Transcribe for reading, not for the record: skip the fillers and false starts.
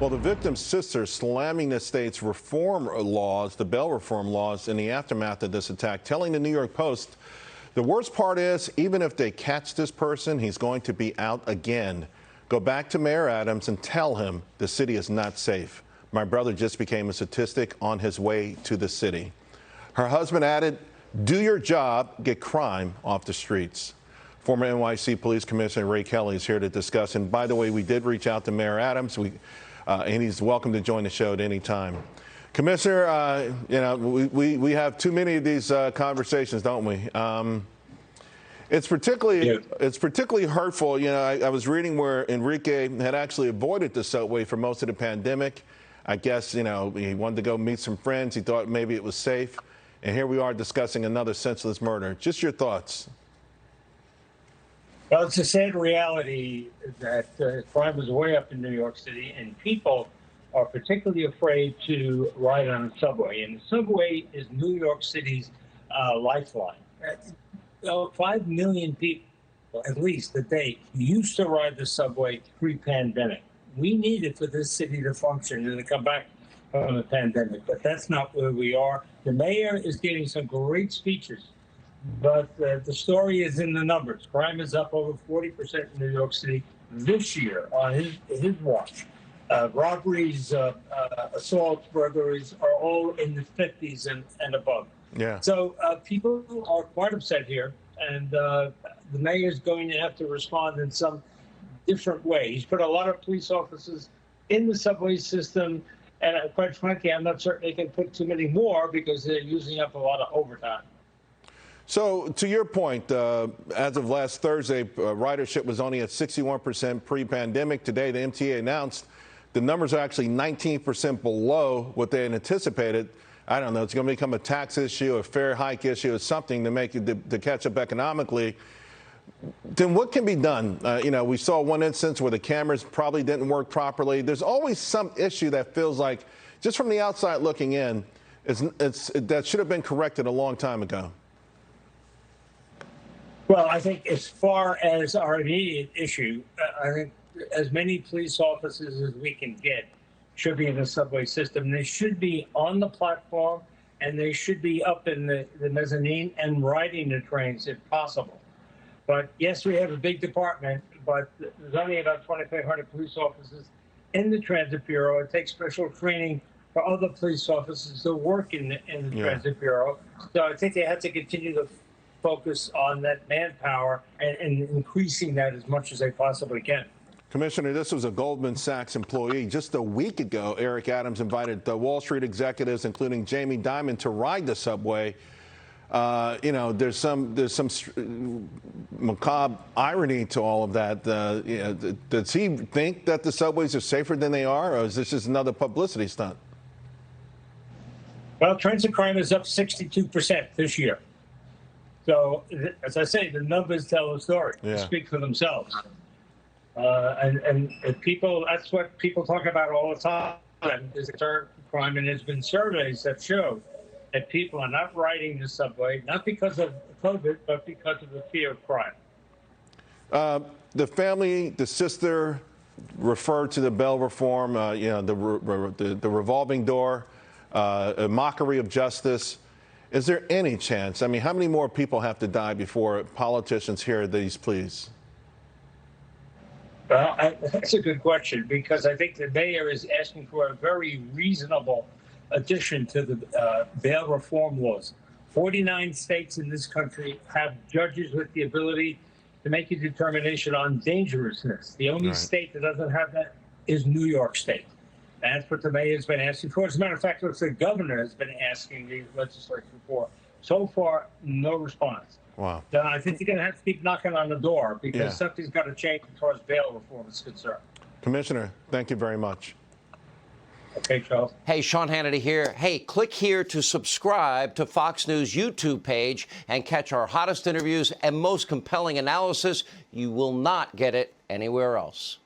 Well, the victim's sister slamming the state's reform laws, the bail reform laws, in the aftermath of this attack, telling the New York Post, the worst part is, even if they catch this person, he's going to be out again. Go back to Mayor Adams and tell him the city is not safe. My brother just became a statistic on his way to the city. Her husband added, do your job, get crime off the streets. Former NYC Police Commissioner Ray Kelly is here to discuss. And by the way, we did reach out to Mayor Adams, and he's welcome to join the show at any time. Commissioner, we have too many of these conversations, don't we? It's particularly hurtful. You know, I was reading where Enrique had actually avoided the subway for most of the pandemic. I guess, you know, he wanted to go meet some friends. He thought maybe it was safe. And here we are discussing another senseless murder. Just your thoughts. Well, it's a sad reality that crime is way up in New York City, and people are particularly afraid to ride on the subway. And the subway is New York City's lifeline. 5 million people, at least a day, used to ride the subway pre-pandemic. We need it for this city to function and to come back from the pandemic, but that's not where we are. The mayor is getting some great speeches, but the story is in the numbers. Crime is up over 40% in New York City this year on his watch. Robberies, assaults, burglaries are all in the 50s and above. Yeah. So people are quite upset here, and the mayor is going to have to respond in some different way. He's put a lot of police officers in the subway system, and quite frankly, I'm not certain they can put too many more because they're using up a lot of overtime. So, to your point, as of last Thursday, ridership was only at 61% pre-pandemic. Today, the MTA announced the numbers are actually 19% below what they had anticipated. I don't know, it's going to become a tax issue, a fare hike issue, or something to make it to catch up economically. Then what can be done? We saw one instance where the cameras probably didn't work properly. There's always some issue that feels like, just from the outside looking in, that should have been corrected a long time ago. Well, I think as far as our immediate issue, I think as many police officers as we can get should be in the subway system. They should be on the platform, and they should be up in the mezzanine and riding the trains if possible. But yes, we have a big department, but there's only about 2,500 police officers in the Transit Bureau. It takes special training for other police officers to work in the Transit Bureau. So I think they have to continue to focus on that manpower and increasing that as much as they possibly can. Commissioner, this was a Goldman Sachs employee. Just a week ago, Eric Adams invited the Wall Street executives, including Jamie Dimon, to ride the subway. There's some macabre irony to all of that. Does he think that the subways are safer than they are, or is this just another publicity stunt? Well, transit crime is up 62% this year. So, as I say, the numbers tell the story. They speak for themselves. And people, that's what people talk about all the time, is crime. And there's been surveys that show that people are not riding the subway, not because of COVID, but because of the fear of crime. The family, the sister, referred to the bail reform, the revolving door, a mockery of justice. Is there any chance? I mean, how many more people have to die before politicians hear these pleas? Well, that's a good question, because I think the mayor is asking for a very reasonable addition to the bail reform laws. 49 states in this country have judges with the ability to make a determination on dangerousness. The only state that doesn't have that is New York State. That's what the mayor's been asking for. As a matter of fact, what the governor has been asking the legislature for. So far, no response. Wow. So I think you're going to have to keep knocking on the door, because something's got to change as far as bail reform is concerned. Commissioner, thank you very much. Okay, Charles. Hey, Sean Hannity here. Hey, click here to subscribe to Fox News YouTube page and catch our hottest interviews and most compelling analysis. You will not get it anywhere else.